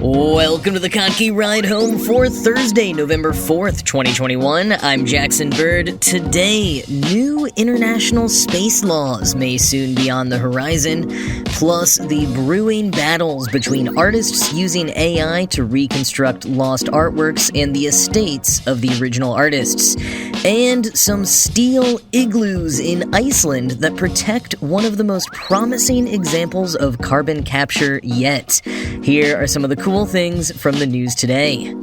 Welcome to the Kottke Ride Home for Thursday, November 4th, 2021. I'm Jackson Bird. Today, new international space laws may soon be on the horizon, plus the brewing battles between artists using AI to reconstruct lost artworks and the estates of the original artists, and some steel igloos in Iceland that protect one of the most promising examples of carbon capture yet. Here are some of the cool things from the news today.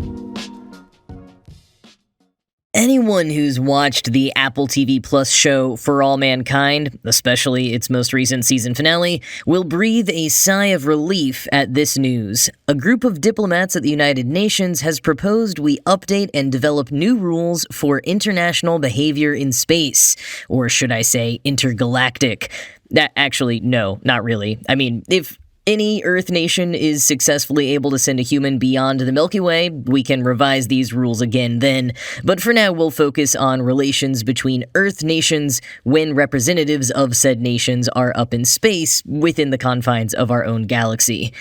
Anyone who's watched the Apple TV Plus show For All Mankind, especially its most recent season finale, will breathe a sigh of relief at this news. A group of diplomats at the United Nations has proposed we update and develop new rules for international behavior in space. Or should I say intergalactic? Actually, no, not really. I mean, if any Earth nation is successfully able to send a human beyond the Milky Way, we can revise these rules again then. But for now, we'll focus on relations between Earth nations when representatives of said nations are up in space within the confines of our own galaxy.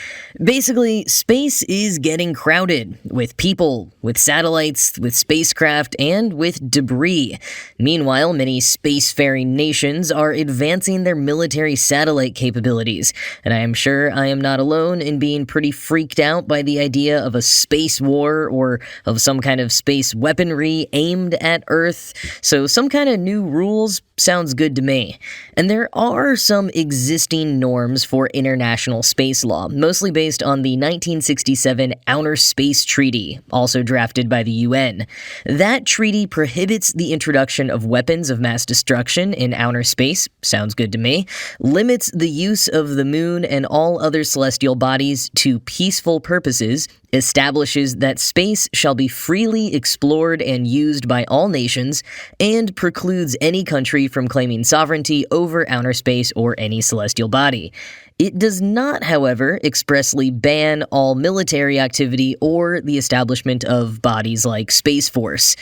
Basically, space is getting crowded with people, with satellites, with spacecraft, and with debris. Meanwhile, many spacefaring nations are advancing their military satellite capabilities, and I am sure I am not alone in being pretty freaked out by the idea of a space war or of some kind of space weaponry aimed at Earth, so some kind of new rules sounds good to me. And there are some existing norms for international space law, mostly based on the 1967 Outer Space Treaty, also drafted by the UN. That treaty prohibits the introduction of weapons of mass destruction in outer space, sounds good to me, limits the use of the moon and all other celestial bodies to peaceful purposes, establishes that space shall be freely explored and used by all nations, and precludes any country from claiming sovereignty over outer space or any celestial body. It does not, however, expressly ban all military activity or the establishment of bodies like Space Force.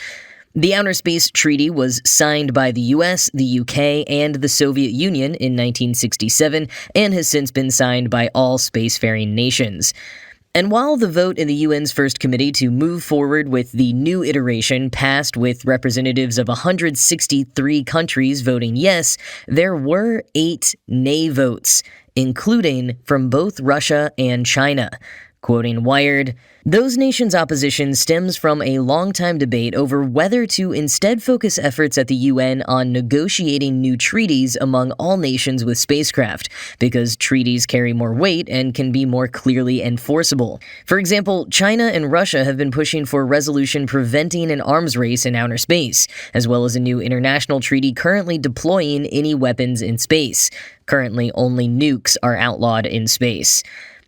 The Outer Space Treaty was signed by the US, the UK, and the Soviet Union in 1967 and has since been signed by all spacefaring nations. And while the vote in the UN's first committee to move forward with the new iteration passed with representatives of 163 countries voting yes, there were 8 nay votes, including from both Russia and China. Quoting Wired, "Those nations' opposition stems from a long-time debate over whether to instead focus efforts at the UN on negotiating new treaties among all nations with spacecraft, because treaties carry more weight and can be more clearly enforceable. For example, China and Russia have been pushing for a resolution preventing an arms race in outer space, as well as a new international treaty currently deploying any weapons in space. Currently, only nukes are outlawed in space."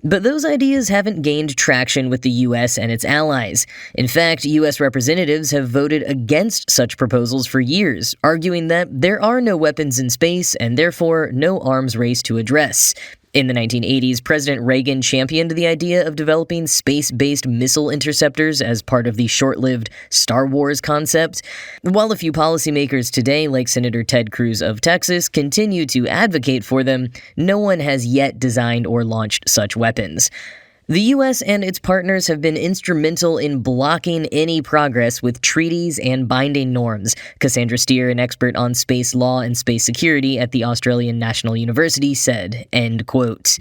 But those ideas haven't gained traction with the US and its allies. In fact, US representatives have voted against such proposals for years, arguing that there are no weapons in space and therefore no arms race to address. In the 1980s, President Reagan championed the idea of developing space-based missile interceptors as part of the short-lived Star Wars concept. While a few policymakers today, like Senator Ted Cruz of Texas, continue to advocate for them, no one has yet designed or launched such weapons. The US and its partners have been instrumental in blocking any progress with treaties and binding norms, Cassandra Steer, an expert on space law and space security at the Australian National University, said, end quote.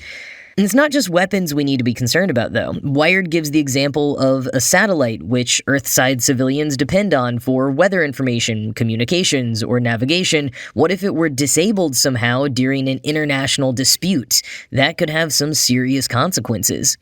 And it's not just weapons we need to be concerned about, though. Wired gives the example of a satellite, which Earthside civilians depend on for weather information, communications, or navigation. What if it were disabled somehow during an international dispute? That could have some serious consequences.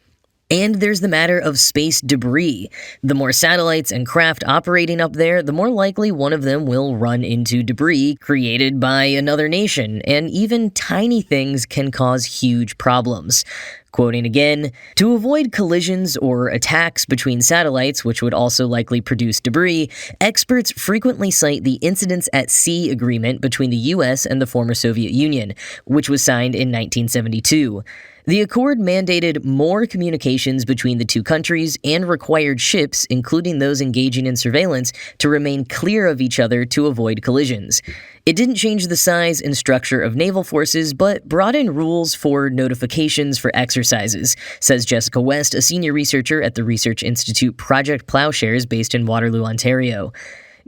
And there's the matter of space debris. The more satellites and craft operating up there, the more likely one of them will run into debris created by another nation, and even tiny things can cause huge problems. Quoting again, "To avoid collisions or attacks between satellites, which would also likely produce debris, experts frequently cite the Incidents at Sea Agreement between the US and the former Soviet Union, which was signed in 1972. The accord mandated more communications between the two countries and required ships, including those engaging in surveillance, to remain clear of each other to avoid collisions. It didn't change the size and structure of naval forces, but brought in rules for notifications for exercises, says Jessica West, a senior researcher at the research institute Project Plowshares based in Waterloo, Ontario.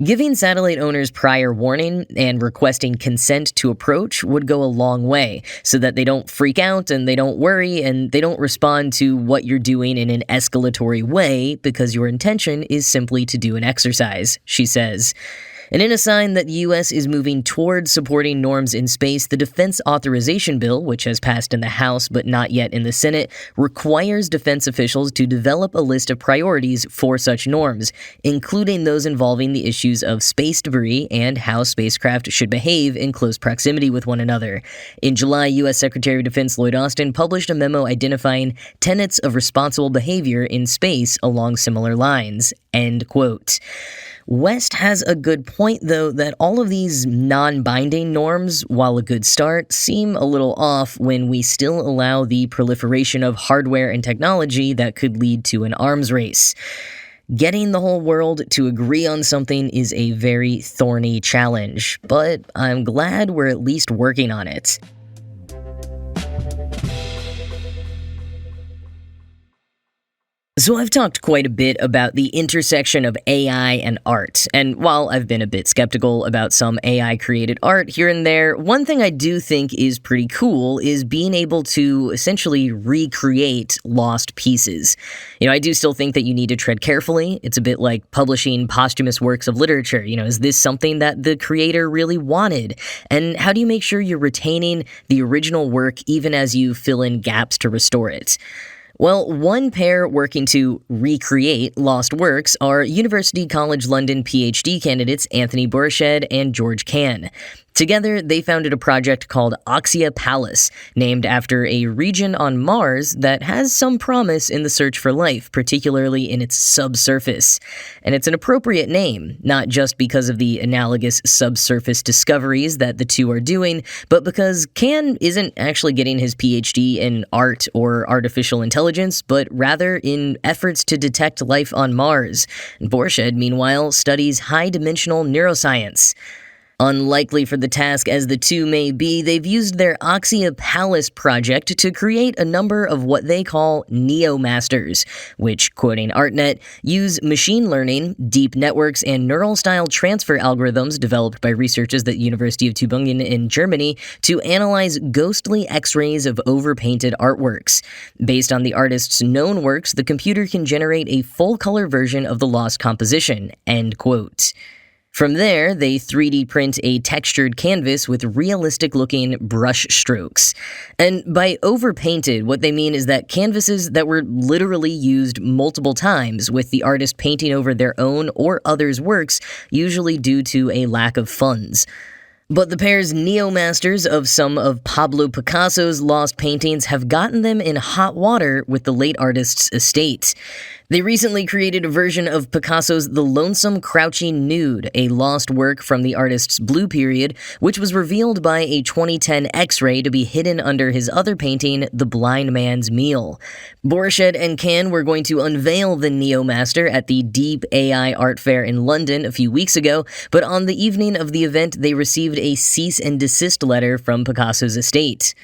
Giving satellite owners prior warning and requesting consent to approach would go a long way, so that they don't freak out and they don't worry and they don't respond to what you're doing in an escalatory way because your intention is simply to do an exercise, she says. And in a sign that the U.S. is moving towards supporting norms in space, the Defense Authorization Bill, which has passed in the House but not yet in the Senate, requires defense officials to develop a list of priorities for such norms, including those involving the issues of space debris and how spacecraft should behave in close proximity with one another. In July, U.S. Secretary of Defense Lloyd Austin published a memo identifying tenets of responsible behavior in space along similar lines. End quote. West has a good point, though, that all of these non-binding norms, while a good start, seem a little off when we still allow the proliferation of hardware and technology that could lead to an arms race. Getting the whole world to agree on something is a very thorny challenge, but I'm glad we're at least working on it. So I've talked quite a bit about the intersection of AI and art, and while I've been a bit skeptical about some AI-created art here and there, one thing I do think is pretty cool is being able to essentially recreate lost pieces. I do still think that you need to tread carefully. It's a bit like publishing posthumous works of literature. Is this something that the creator really wanted? And how do you make sure you're retaining the original work even as you fill in gaps to restore it? Well, one pair working to recreate lost works are University College London PhD candidates Anthony Borshed and George Can. Together, they founded a project called Oxia Palus, named after a region on Mars that has some promise in the search for life, particularly in its subsurface. And it's an appropriate name, not just because of the analogous subsurface discoveries that the two are doing, but because Can isn't actually getting his PhD in art or artificial intelligence, but rather in efforts to detect life on Mars. And Borshed, meanwhile, studies high-dimensional neuroscience. Unlikely for the task as the two may be, they've used their Oxia Palus project to create a number of what they call Neomasters, which, quoting ArtNet, use machine learning, deep networks, and neural-style transfer algorithms developed by researchers at the University of Tübingen in Germany to analyze ghostly X-rays of overpainted artworks. Based on the artist's known works, the computer can generate a full-color version of the lost composition, end quote. From there, they 3D print a textured canvas with realistic-looking brush strokes. And by overpainted, what they mean is that canvases that were literally used multiple times, with the artist painting over their own or others' works, usually due to a lack of funds. But the pair's Neomasters of some of Pablo Picasso's lost paintings have gotten them in hot water with the late artist's estate. They recently created a version of Picasso's The Lonesome Crouching Nude, a lost work from the artist's Blue period, which was revealed by a 2010 X-ray to be hidden under his other painting, The Blind Man's Meal. Borshed and Can were going to unveil the Neomaster at the Deep AI Art Fair in London a few weeks ago, but on the evening of the event, they received a cease and desist letter from Picasso's estate.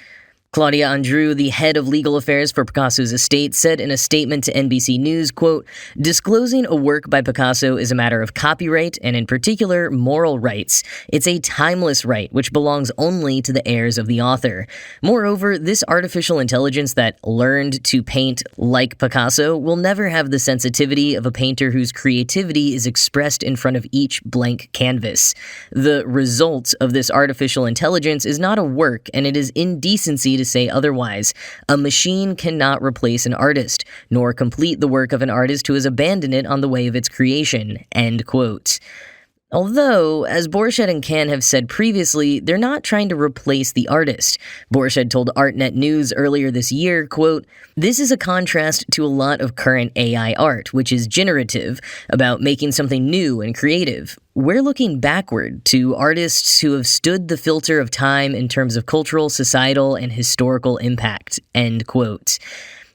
Claudia Andrew, the head of legal affairs for Picasso's estate, said in a statement to NBC News, quote, "Disclosing a work by Picasso is a matter of copyright and, in particular, moral rights. It's a timeless right which belongs only to the heirs of the author. Moreover, this artificial intelligence that learned to paint like Picasso will never have the sensitivity of a painter whose creativity is expressed in front of each blank canvas. The result of this artificial intelligence is not a work, and it is indecency to say otherwise. A machine cannot replace an artist, nor complete the work of an artist who has abandoned it on the way of its creation." End quote. Although, as Borshed and Can have said previously, they're not trying to replace the artist. Borshed told ArtNet News earlier this year, quote, "This is a contrast to a lot of current AI art, which is generative, about making something new and creative. We're looking backward to artists who have stood the filter of time in terms of cultural, societal, and historical impact." End quote.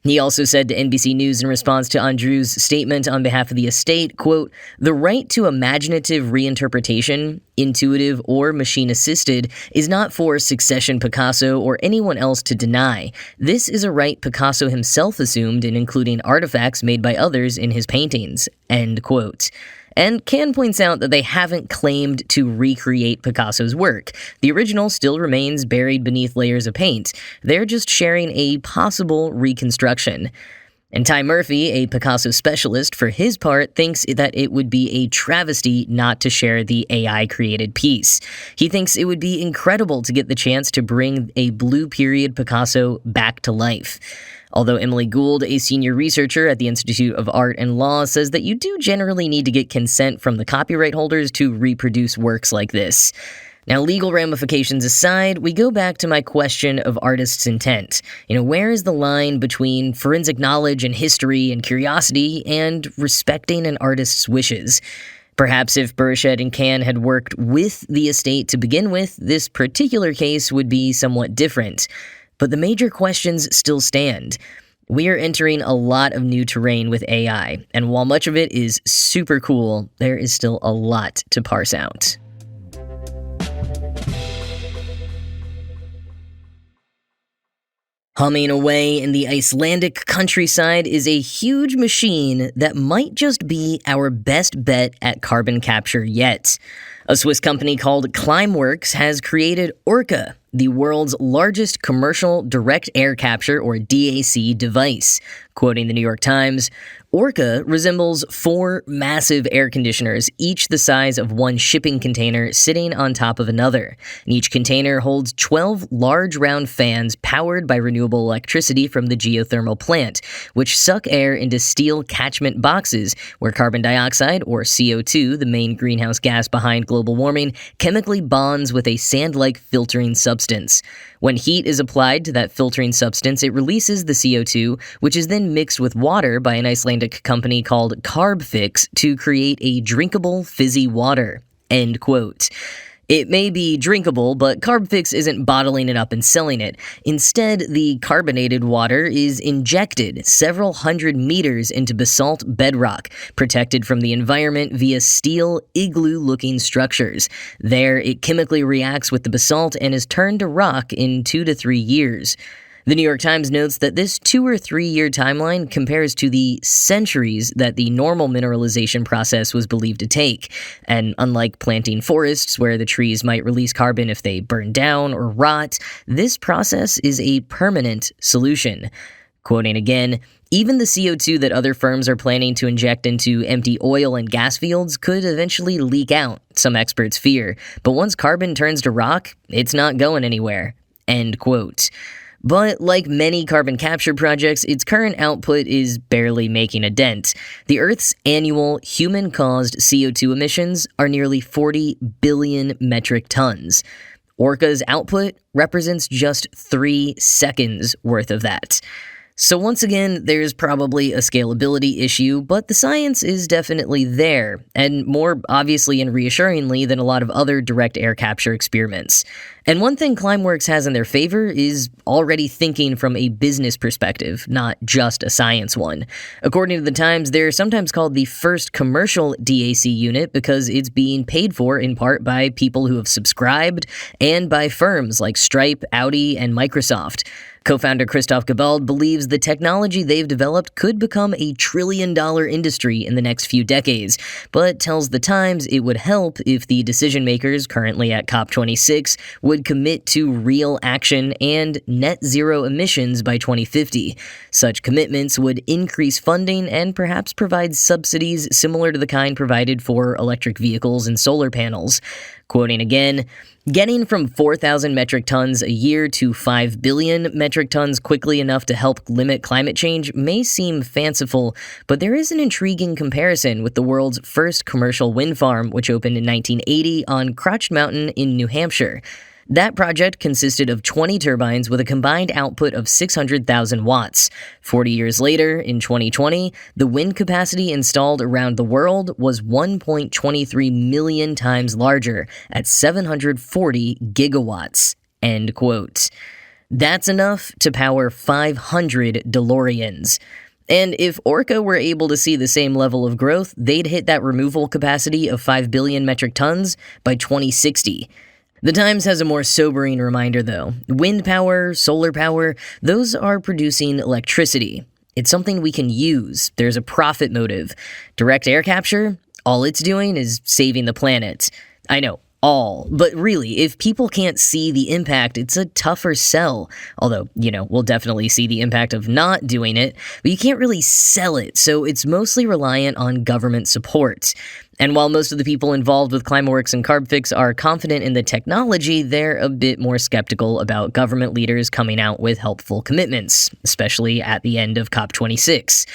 He also said to NBC News in response to Andrew's statement on behalf of the estate, quote, "The right to imaginative reinterpretation, intuitive or machine-assisted, is not for Succession Picasso or anyone else to deny. This is a right Picasso himself assumed in including artifacts made by others in his paintings," end quote. And Can points out that they haven't claimed to recreate Picasso's work. The original still remains buried beneath layers of paint. They're just sharing a possible reconstruction. And Ty Murphy, a Picasso specialist, for his part, thinks that it would be a travesty not to share the AI-created piece. He thinks it would be incredible to get the chance to bring a Blue Period Picasso back to life. Although Emily Gould, a senior researcher at the Institute of Art and Law, says that you do generally need to get consent from the copyright holders to reproduce works like this. Now, legal ramifications aside, we go back to my question of artists' intent. Where is the line between forensic knowledge and history and curiosity and respecting an artist's wishes? Perhaps if Burchett and Can had worked with the estate to begin with, this particular case would be somewhat different. But the major questions still stand. We are entering a lot of new terrain with AI, and while much of it is super cool, there is still a lot to parse out. Humming away in the Icelandic countryside is a huge machine that might just be our best bet at carbon capture yet. A Swiss company called Climeworks has created Orca, the world's largest commercial direct air capture, or DAC, device. Quoting the New York Times, Orca resembles 4 massive air conditioners, each the size of one shipping container sitting on top of another. And each container holds 12 large round fans powered by renewable electricity from the geothermal plant, which suck air into steel catchment boxes where carbon dioxide, or CO2, the main greenhouse gas behind global warming, chemically bonds with a sand-like filtering substance. When heat is applied to that filtering substance, it releases the CO2, which is then mixed with water by an Icelandic company called Carbfix to create a drinkable, fizzy water. End quote. It may be drinkable, but Carbfix isn't bottling it up and selling it. Instead, the carbonated water is injected several hundred meters into basalt bedrock, protected from the environment via steel, igloo-looking structures. There, it chemically reacts with the basalt and is turned to rock in 2 to 3 years. The New York Times notes that this 2 or 3 year timeline compares to the centuries that the normal mineralization process was believed to take. And unlike planting forests where the trees might release carbon if they burn down or rot, this process is a permanent solution. Quoting again, "Even the CO2 that other firms are planning to inject into empty oil and gas fields could eventually leak out, some experts fear. But once carbon turns to rock, it's not going anywhere." End quote. But like many carbon capture projects, its current output is barely making a dent. The Earth's annual human-caused CO2 emissions are nearly 40 billion metric tons. Orca's output represents just 3 seconds worth of that. So once again, there's probably a scalability issue, but the science is definitely there, and more obviously and reassuringly than a lot of other direct air capture experiments. And one thing Climeworks has in their favor is already thinking from a business perspective, not just a science one. According to the Times, they're sometimes called the first commercial DAC unit because it's being paid for in part by people who have subscribed and by firms like Stripe, Audi, and Microsoft. Co-founder Christoph Gebald believes the technology they've developed could become a $1 trillion industry in the next few decades, but tells the Times it would help if the decision-makers currently at COP26 would commit to real action and net zero emissions by 2050. Such commitments would increase funding and perhaps provide subsidies similar to the kind provided for electric vehicles and solar panels. Quoting again, "Getting from 4,000 metric tons a year to 5 billion metric tons quickly enough to help limit climate change may seem fanciful, but there is an intriguing comparison with the world's first commercial wind farm, which opened in 1980 on Crotched Mountain in New Hampshire. That project consisted of 20 turbines with a combined output of 600,000 watts. 40 years later, in 2020, the wind capacity installed around the world was 1.23 million times larger, at 740 gigawatts." End quote. That's enough to power 500 DeLoreans. And if Orca were able to see the same level of growth, they'd hit that removal capacity of 5 billion metric tons by 2060. The Times has a more sobering reminder, though. Wind power, solar power, those are producing electricity. It's something we can use. There's a profit motive. Direct air capture, all it's doing is saving the planet. I know, all. But really, if people can't see the impact, it's a tougher sell. Although, we'll definitely see the impact of not doing it, but you can't really sell it, so it's mostly reliant on government support. And while most of the people involved with Climaworks and Carbfix are confident in the technology, they're a bit more skeptical about government leaders coming out with helpful commitments, especially at the end of COP26.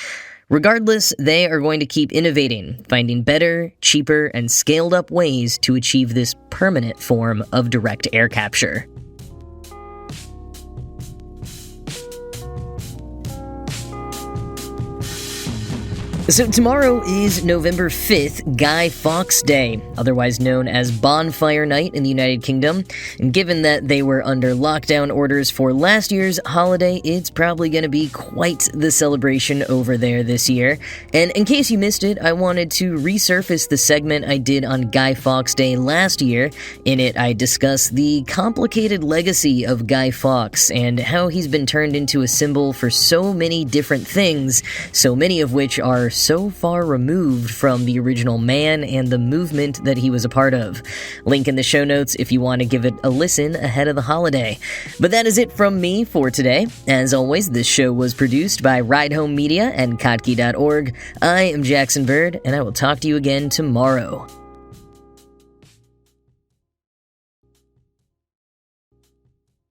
Regardless, they are going to keep innovating, finding better, cheaper, and scaled-up ways to achieve this permanent form of direct air capture. So tomorrow is November 5th, Guy Fawkes Day, otherwise known as Bonfire Night in the United Kingdom. And given that they were under lockdown orders for last year's holiday, it's probably going to be quite the celebration over there this year. And in case you missed it, I wanted to resurface the segment I did on Guy Fawkes Day last year. In it, I discuss the complicated legacy of Guy Fawkes and how he's been turned into a symbol for so many different things, so many of which are so far removed from the original man and the movement that he was a part of. Link in the show notes if you want to give it a listen ahead of the holiday. But that is it from me for today. As always, this show was produced by Ride Home Media and Kottke.org. I am Jackson Bird, and I will talk to you again tomorrow.